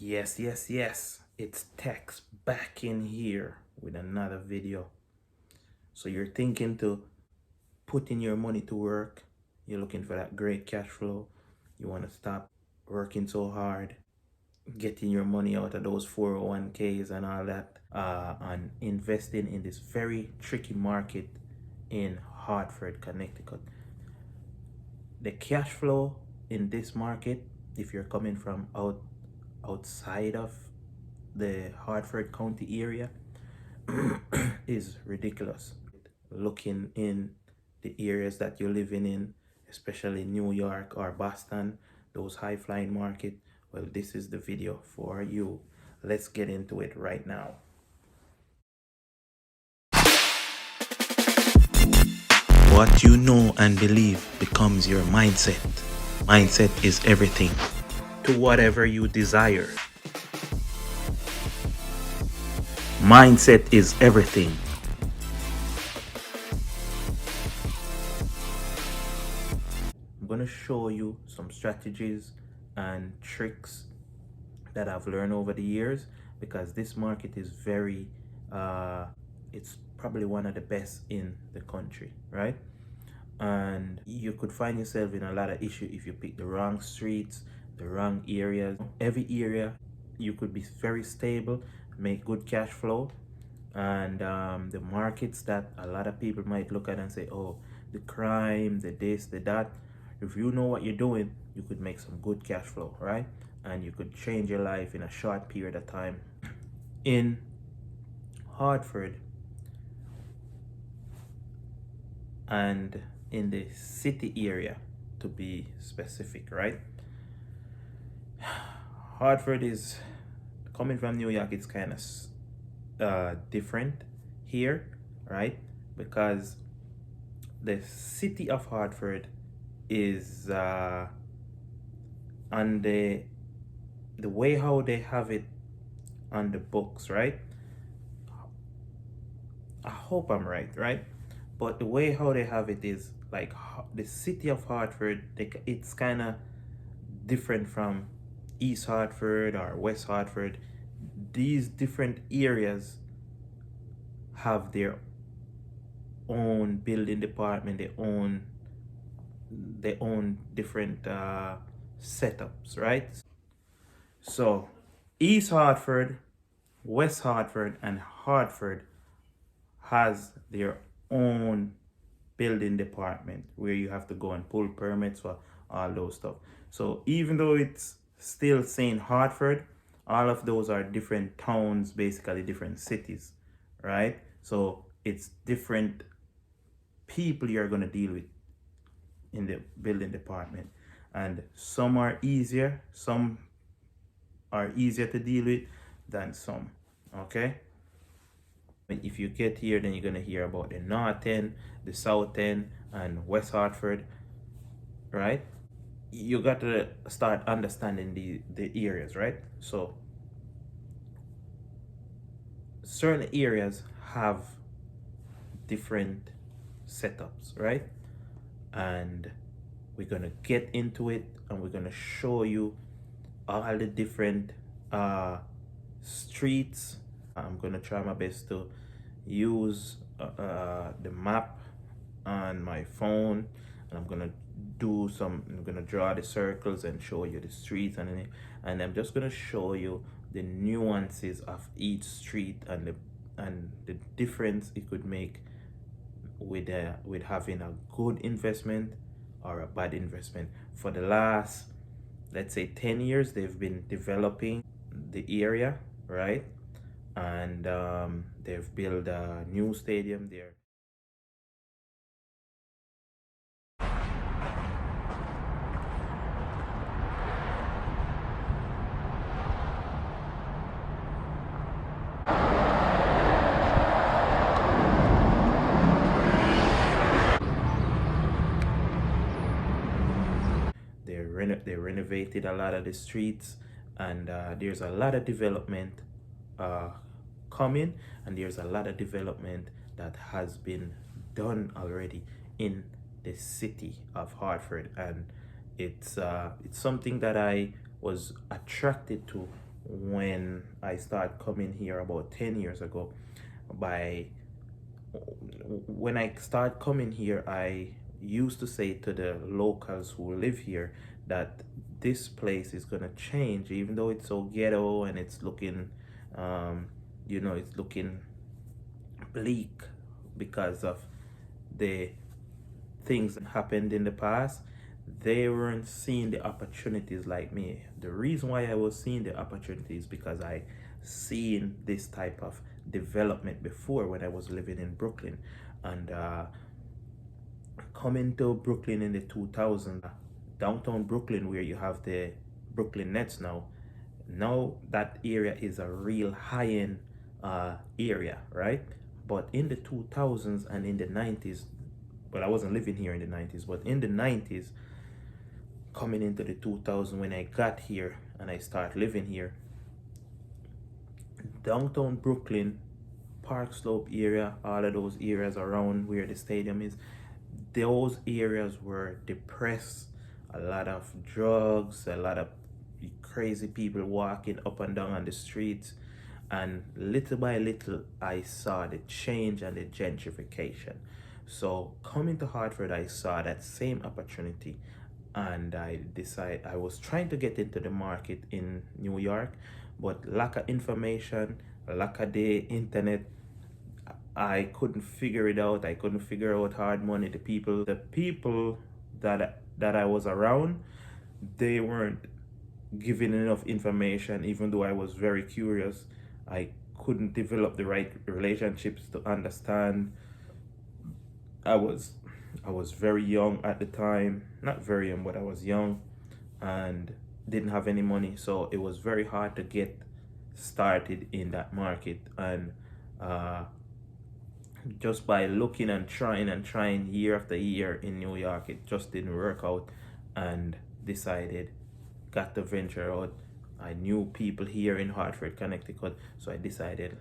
Yes. It's Tex back in here with another video. So you're thinking to put in your money to work. You're looking for that great cash flow. You want to stop working so hard, getting your money out of those 401ks and all that, and investing in this very tricky market in Hartford, Connecticut. The cash flow in this market, if you're coming from outside of the Hartford County area, is ridiculous. Looking in the areas that you're living in, especially New York or Boston, those high flying market, well, this is the video for you. Let's get into it right now. What you know and believe becomes your mindset. Mindset is everything to whatever you desire. Mindset is everything. I'm going to show you some strategies and tricks that I've learned over the years, because this market is very it's probably one of the best in the country, right? And you could find yourself in a lot of issue if you pick the wrong streets, the wrong areas. Every area you could be very stable, make good cash flow. And the markets that a lot of people might look at and say, oh, the crime, the this, the that, if you know what you're doing, you could make some good cash flow, right? And you could change your life in a short period of time. In Hartford and in the city area, to be specific, right? Hartford is, coming from New York, it's kind of different here, right? Because the city of Hartford is on the way how they have it on the books, right? I hope I'm right? But the way how they have it is like the city of Hartford, it's kind of different from East Hartford or West Hartford. These different areas have their own building department, their own different setups, right? So East Hartford, West Hartford, and Hartford has their own building department where you have to go and pull permits for all those stuff. So even though it's still saying Hartford, all of those are different towns, basically different cities, right? So it's different people you're going to deal with in the building department, and some are easier to deal with than some. Okay, if you get here, then you're going to hear about the north end, the south end, and West Hartford, right? You got to start understanding the areas, right? So certain areas have different setups, right? And we're gonna get into it, and we're gonna show you all the different streets. I'm gonna try my best to use the map on my phone, and I'm gonna draw the circles and show you the streets, and I'm just gonna show you the nuances of each street and the difference it could make with having a good investment or a bad investment. For the last, let's say, 10 years, they've been developing the area, right? And they've built a new stadium there. They renovated a lot of the streets, and there's a lot of development uh, coming, and there's a lot of development that has been done already in the city of Hartford, and it's something that I was attracted to when I started coming here about 10 years ago. By when I started coming here, I used to say to the locals who live here that this place is gonna change, even though it's so ghetto and it's looking, it's looking bleak because of the things that happened in the past. They weren't seeing the opportunities like me. The reason why I was seeing the opportunities because I seen this type of development before when I was living in Brooklyn. And coming to Brooklyn in the 2000s, downtown Brooklyn, where you have the Brooklyn Nets now that area is a real high-end area, right? But in the 2000s and in the 90s, well, I wasn't living here in the 90s, but in the 90s, coming into the 2000s, when I got here and I started living here, downtown Brooklyn, Park Slope area, all of those areas around where the stadium is, those areas were depressed. A lot of drugs, a lot of crazy people walking up and down on the streets. And little by little, I saw the change and the gentrification. So coming to Hartford, I saw that same opportunity, and I decided I was trying to get into the market in New York, but lack of information, lack of the internet, I couldn't figure it out. I couldn't figure out hard money. The people that I was around, they weren't giving enough information. Even though I was very curious, I couldn't develop the right relationships to understand. I was very young at the time, not very young, but I was young and didn't have any money, so it was very hard to get started in that market. And just by looking and trying year after year in New York, it just didn't work out, and decided, got to venture out. I knew people here in Hartford, Connecticut, so I decided,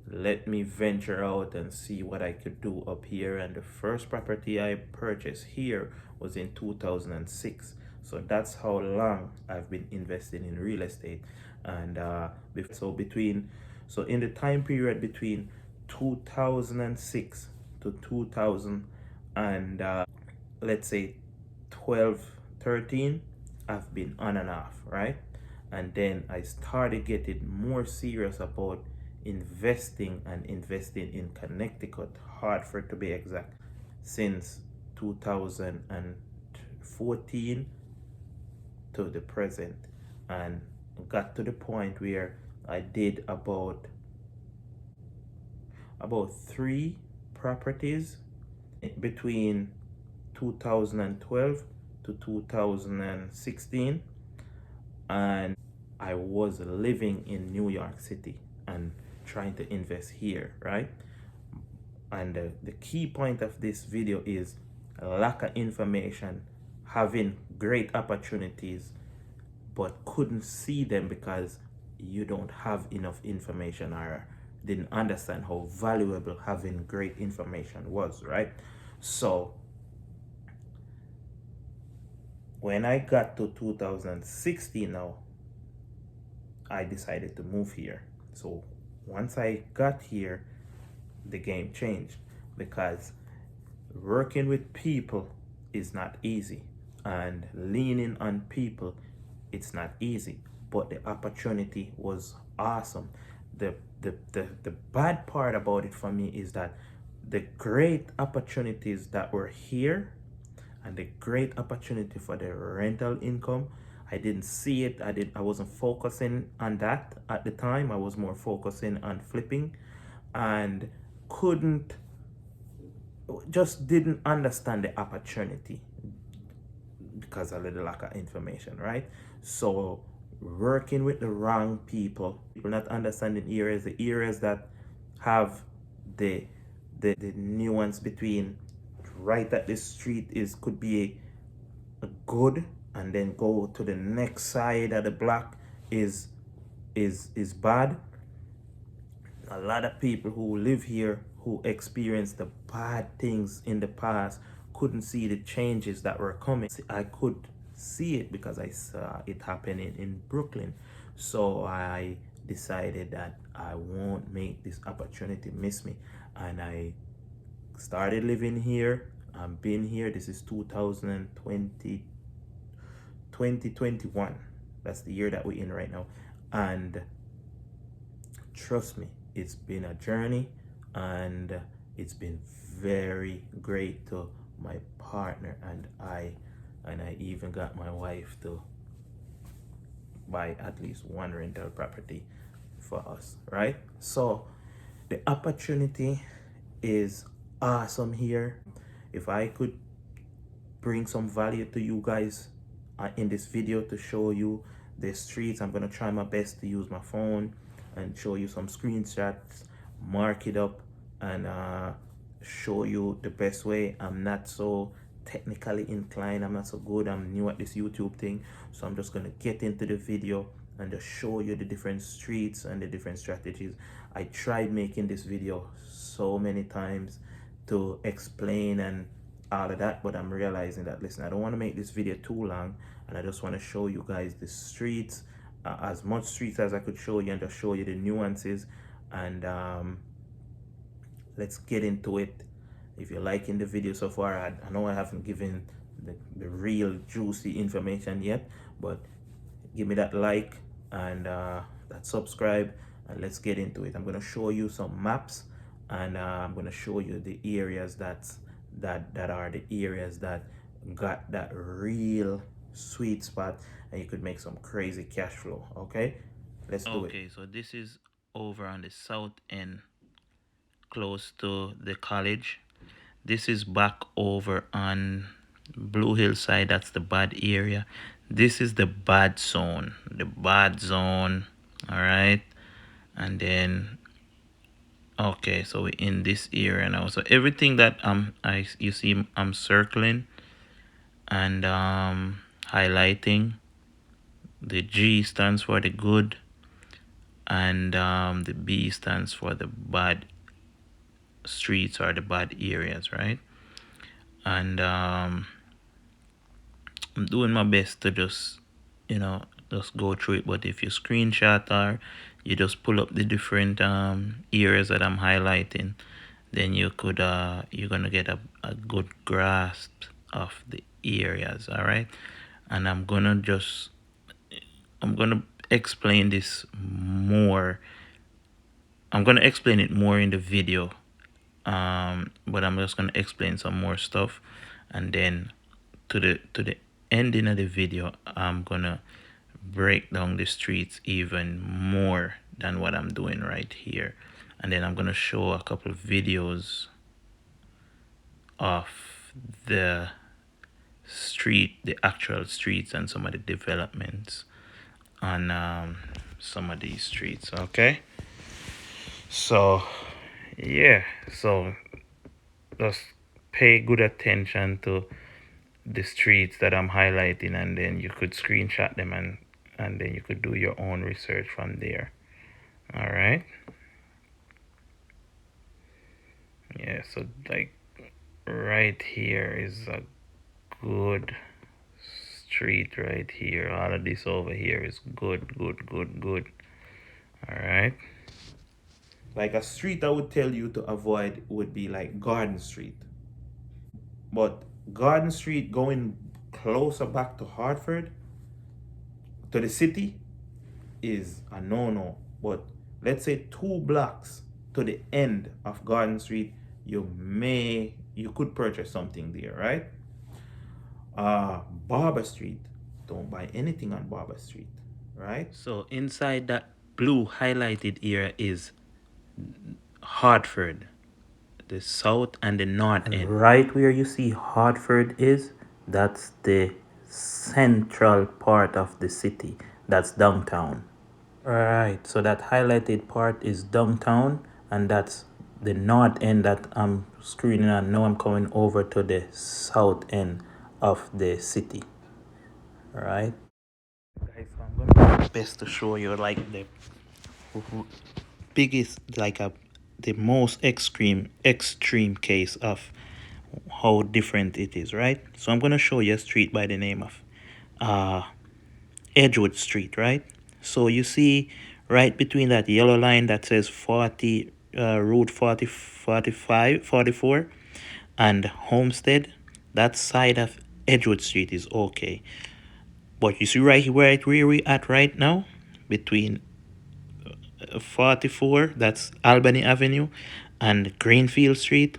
let me venture out and see what I could do up here. And the first property I purchased here was in 2006. So that's how long I've been investing in real estate. And so in the time period between 2006 to 2000 and let's say 12, 13, I've been on and off, right? And then I started getting more serious about investing in Connecticut, Hartford to be exact, since 2014 to the present, and got to the point where I did about 3 properties between 2012 to 2016, and I was living in New York City and trying to invest here, right? And the key point of this video is lack of information, having great opportunities but couldn't see them because you don't have enough information or didn't understand how valuable having great information was, right? So when I got to 2016 now, I decided to move here. So once I got here, the game changed, because working with people is not easy, and leaning on people, it's not easy, but the opportunity was awesome. The bad part about it for me is that the great opportunities that were here and the great opportunity for the rental income, I didn't see it. I wasn't focusing on that at the time. I was more focusing on flipping, and just didn't understand the opportunity because of the lack of information, right? So working with the wrong people not understanding the areas that have the nuance between right at this street could be a good, and then go to the next side of the block is bad. A lot of people who live here, who experienced the bad things in the past, couldn't see the changes that were coming. I could see it because I saw it happening in Brooklyn. So I decided that I won't make this opportunity miss me, and I started living here. I've been here. This is 2020 2021. That's the year that we're in right now. And trust me, it's been a journey, and it's been very great to my partner and I even got my wife to buy at least one rental property for us, right? So the opportunity is awesome here. If I could bring some value to you guys in this video to show you the streets, I'm gonna try my best to use my phone and show you some screenshots, mark it up, and show you the best way. I'm not so technically inclined, I'm not so good, I'm new at this YouTube thing, so I'm just gonna get into the video and just show you the different streets and the different strategies. I tried making this video so many times to explain and all of that, but I'm realizing that, listen, I don't want to make this video too long, and I just want to show you guys the streets, as much streets as I could show you, and just show you the nuances. And let's get into it. If you're liking the video so far, I know I haven't given the real juicy information yet, but give me that like and that subscribe, and let's get into it. I'm going to show you some maps, and I'm going to show you the areas that are the areas that got that real sweet spot, and you could make some crazy cash flow. Okay, let's do it. Okay, so this is over on the south end, close to the college. This is back over on Blue Hill side. That's the bad area. This is the bad zone. The bad zone. All right. And then, okay, so we're in this area now. So everything that you see I'm circling and highlighting. The G stands for the good, and the B stands for the bad streets or the bad areas, right? And I'm doing my best to just, just go through it. But if you screenshot or you just pull up the different areas that I'm highlighting, then you're gonna get a good grasp of the areas. All right. And I'm gonna explain this more. I'm gonna explain it more in the video, but I'm just gonna explain some more stuff, and then to the ending of the video, I'm gonna break down the streets even more than what I'm doing right here, and then I'm gonna show a couple of videos of the actual streets, and some of the developments on some of these streets. Okay, so yeah, so just pay good attention to the streets that I'm highlighting, and then you could screenshot them, and then you could do your own research from there. All right. Yeah, so like right here is a good street right here. All of this over here is good, good, good, good. All right. Like a street I would tell you to avoid would be like Garden Street. But Garden Street going closer back to Hartford, to the city, is a no-no. But let's say 2 blocks to the end of Garden Street, you could purchase something there, right? Barber Street, don't buy anything on Barber Street, right? So inside that blue highlighted area is Hartford, the south and the north end. Right where you see Hartford is, that's the central part of the city. That's downtown. Right, so that highlighted part is downtown, and that's the north end that I'm screening on. Now I'm coming over to the south end of the city. All right, guys, so I'm gonna do my best to show you like the biggest, the most extreme case of how different it is, right? So I'm gonna show you a street by the name of Edgewood Street, right? So you see right between that yellow line that says 40 route 40 45 44 and Homestead, that side of Edgewood Street is okay. But you see right where we at right now, between 44, that's Albany Avenue, and Greenfield Street,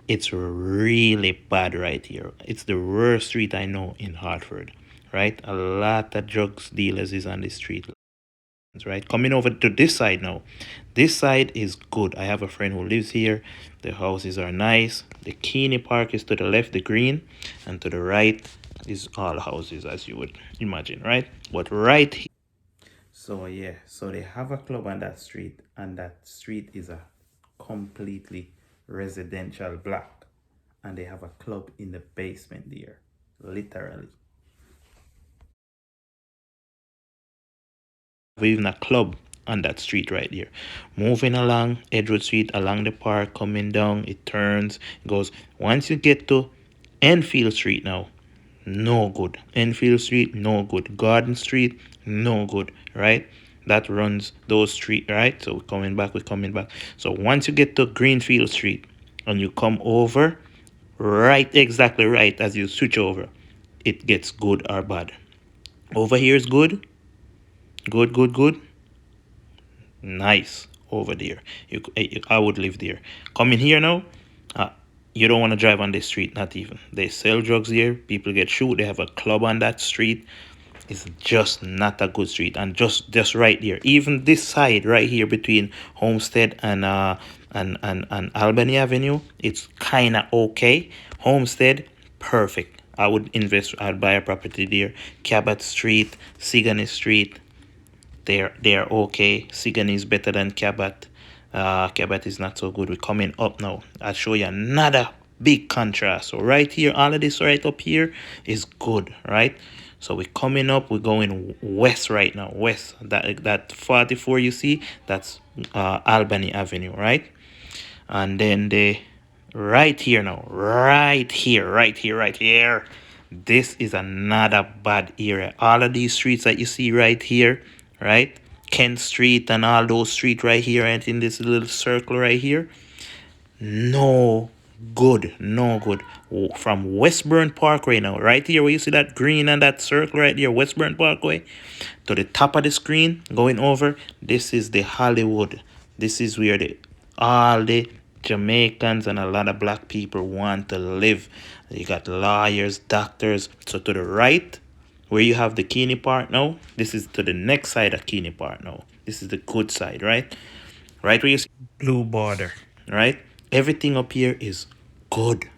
it's really bad right here. It's the worst street I know in Hartford, right? A lot of drugs dealers is on the street, right? Coming over to this side now. This side is good. I have a friend who lives here. The houses are nice. The Keeney Park is to the left, the green, and to the right is all houses, as you would imagine, right? But right here. So yeah, so they have a club on that street, and that street is a completely residential block, and they have a club in the basement there, literally. Even a club on that street right there. Moving along Edgewood Street, along the park, coming down, it turns, it goes. Once you get to Enfield Street now, no good. Enfield Street, no good. Garden Street, no good, right? That runs those street, right? So we're coming back. So once you get to Greenfield Street and you come over, right, exactly right, as you switch over, it gets good or bad. Over here is good, good. Nice over there. I would live there. Coming here now, you don't want to drive on this street, not even. They sell drugs here. People get shot. They have a club on that street. It's just not a good street. And just right there, even this side right here between Homestead and Albany Avenue, it's kind of okay. Homestead, perfect. I would invest. I'd buy a property there. Cabot Street, Sigany Street, they're okay. Sigany is better than Cabot. Cabot is not so good. We're coming up now. I'll show you another big contrast. So right here, all of this right up here is good, right? So we're coming up. We're going west right now. West. That 44 you see, that's Albany Avenue, right? And then the right here now, right here. This is another bad area. All of these streets that you see right here, right? Kent Street and all those streets right here, and in this little circle right here, no good. From Westburn Parkway now, right here where you see that green and that circle right there, Westburn Parkway, to the top of the screen going over, this is the Hollywood. This is where all the Jamaicans and a lot of black people want to live. You got lawyers, doctors. So to the right, where you have the Keeney Park now, this is to the next side of Keeney Park now. This is the good side, right? Right where you see blue border, right? Everything up here is good.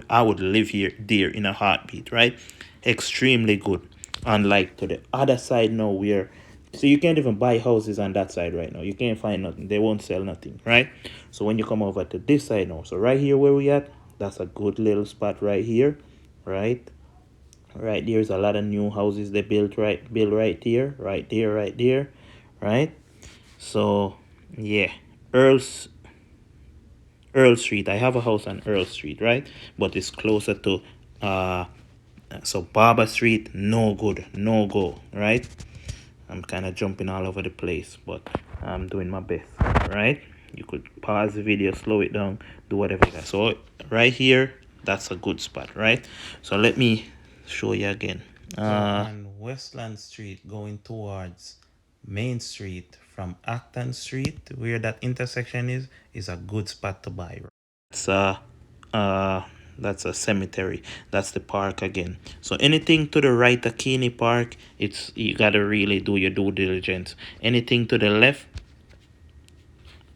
I would live there in a heartbeat, right? Extremely good. Unlike to the other side now, where so you can't even buy houses on that side right now. You can't find nothing. They won't sell nothing, right? So when you come over to this side now, so right here where we at, that's a good little spot right here, right? Right there's a lot of new houses they built right there, right? So yeah, Earl Street. I have a house on Earl Street, right? But it's closer to so Barber Street, no good, no go, right? I'm kind of jumping all over the place, but I'm doing my best, right? You could pause the video, slow it down, do whatever you got. So right here, that's a good spot, right? So let me show you again. On Westland Street going towards Main Street from Acton Street, where that intersection is a good spot to buy. That's a cemetery. That's the park again. So anything to the right of Keeney Park, it's you gotta really do your due diligence. Anything to the left,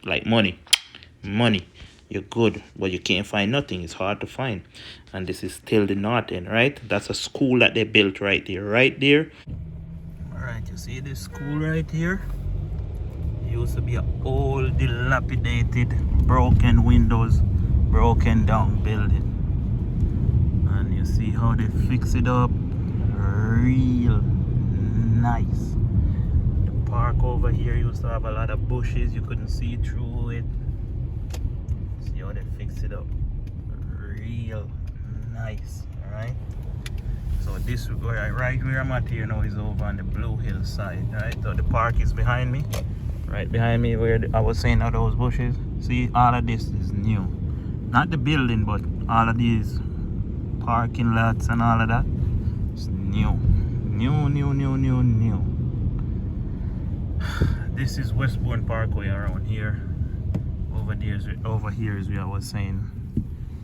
like money, you're good, but you can't find nothing. It's hard to find. And this is still the north end, right? That's a school that they built right there. All right, you see this school right here? It used to be an old, dilapidated, broken windows, broken down building. And you see how they fix it up, real nice. The park over here used to have a lot of bushes, you couldn't see through it. See how they fix it up, real nice. All right, So this right where I'm at here now is over on the Blue Hill side, right? So the park is behind me, right behind me where I was saying all those bushes. See, all of this is new. Not the building, but all of these parking lots and all of that. It's new. New. This is Westbourne Parkway around here. Over here is where I was saying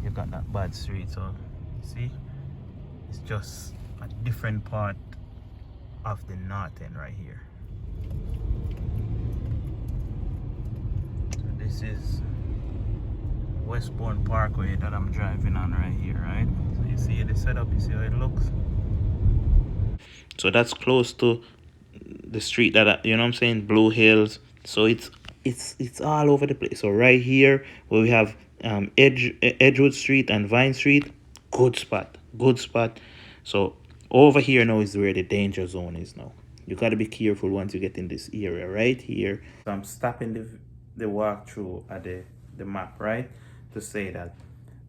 you got that bad street. So see, it's just a different part of the north end right here. So this is Westbourne Parkway that I'm driving on right here, right? So you see the setup, you see how it looks. So that's close to the street that you know what I'm saying, Blue Hills. So it's all over the place. So right here where we have Edgewood Street and Vine Street, good spot. So over here now is where the danger zone is now. You got to be careful once you get in this area right here. So I'm stopping the walkthrough at the map, right, to say that,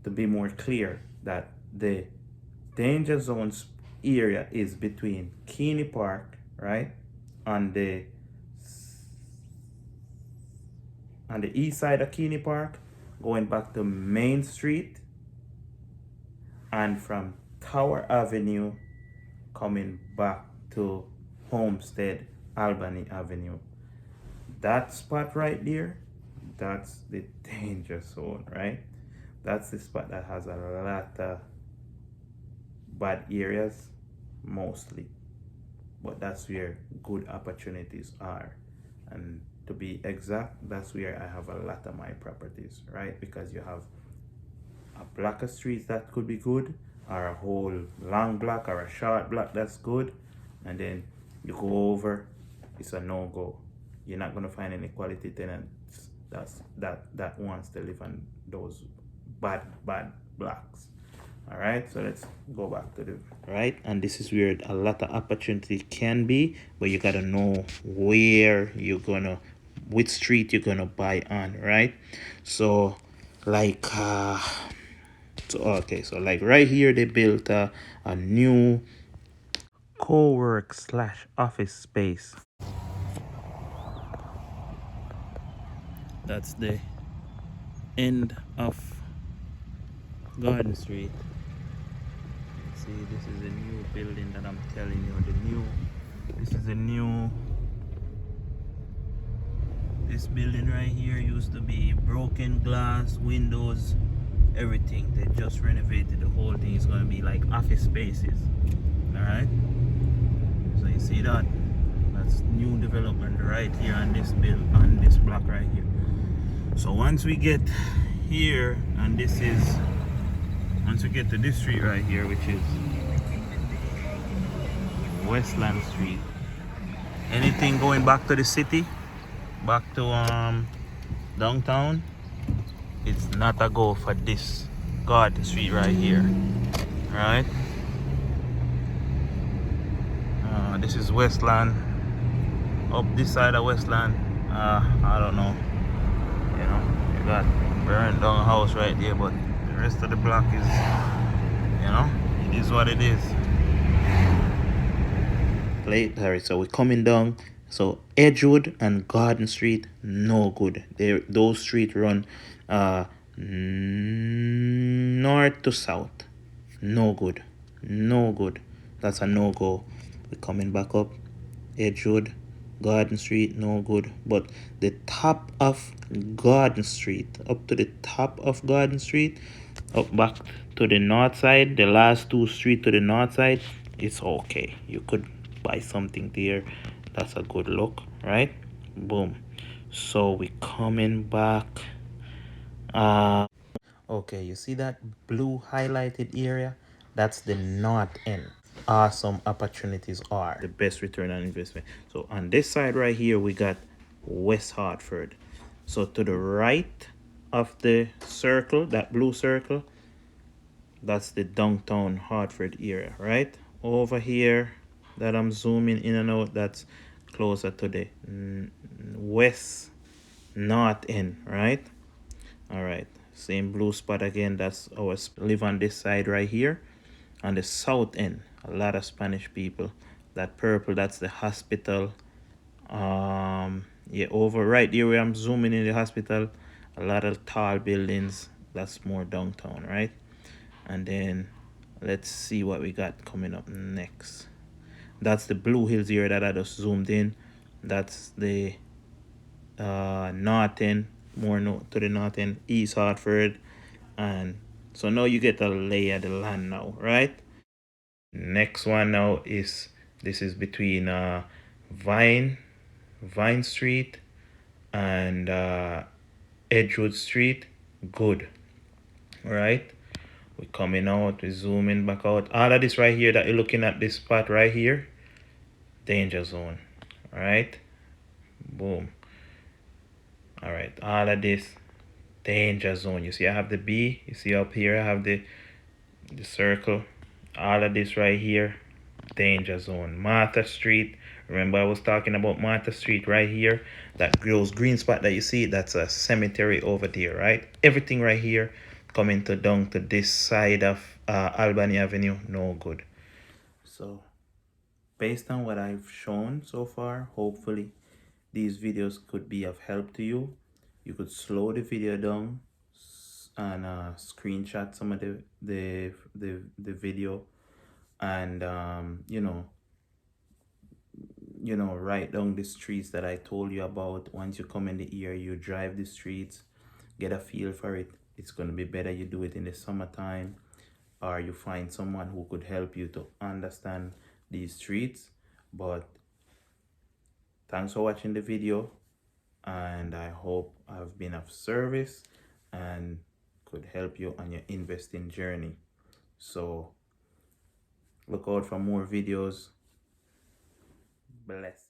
to be more clear, that the danger zones area is between Keeney Park, right, on the east side of Keeney Park, going back to Main Street, and from Tower Avenue coming back to Homestead Albany Avenue. That spot right there, that's the danger zone, right? That's the spot that has a lot of bad areas mostly, but that's where good opportunities are. And to be exact, that's where I have a lot of my properties, right? Because you have a block of streets that could be good, or a whole long block or a short block that's good, and then you go over, it's a no-go. You're not going to find any quality tenants that wants to live on those bad blocks. All right, so let's go back to the right, and this is where a lot of opportunity can be, but you gotta know where you're gonna, which street you're gonna buy on, right? So like so like right here they built a new co-work slash office space. That's the end of Garden Street. See, this is a new building that I'm telling you. This is a new. This building right here used to be broken glass, windows, everything. They just renovated the whole thing. It's gonna be like office spaces. All right. So you see that? That's new development right here on this block right here. So once we get here, and once we get to this street right here, which is Westland Street, anything going back to the city, back to downtown, it's not a go for this Garden Street right here. Right? This is Westland. Up this side of Westland, I don't know. You know, you got burned down house right there, but the rest of the block is, you know, it is what it is. Alright, so we're coming down. So Edgewood and Garden Street, no good. Those streets run north to south. No good. That's a no-go. We're coming back up. Edgewood, Garden Street, no good. But the top of Garden Street, up to the top of Garden Street, up back to the north side, the last two streets to the north side, it's okay. You could buy something there. That's a good look, right? Boom. So we coming back. Okay, you see that blue highlighted area? That's the north end. Awesome opportunities are the best return on investment. So on this side right here, we got West Hartford. So to the right of the circle, that blue circle, that's the downtown Hartford area, right? Over here that I'm zooming in and out, that's closer to the west north end, right? All right, same blue spot again. That's our live on this side right here. On the south end, a lot of Spanish people. That purple, that's the hospital. Yeah, over right there where I'm zooming in the hospital, a lot of tall buildings. That's more downtown, right? And then let's see what we got coming up next. That's the Blue Hills here that I just zoomed in. That's the north end, more to the north end, East Hartford. And so now you get a lay of the land now, right? Next one now is, this is between Vine Street and Edgewood Street. Good. All right. We're coming out, we're zooming back out. All of this right here that you're looking at, this spot right here, danger zone. All right. Boom. All right. All of this, danger zone. You see I have the B. You see up here I have the circle. All of this right here, danger zone. Martha Street. Remember I was talking about Martha Street right here? That those green spot that you see, that's a cemetery over there, right? Everything right here coming to down to this side of Albany Avenue, no good. So based on what I've shown so far, hopefully these videos could be of help to you. You could slow the video down and screenshot some of the video, and write down the streets that I told you about. Once you come in the area, you drive the streets, get a feel for it. It's going to be better you do it in the summertime, or you find someone who could help you to understand these streets. But thanks for watching the video, and I hope I've been of service and could help you on your investing journey. So look out for more videos. Bless.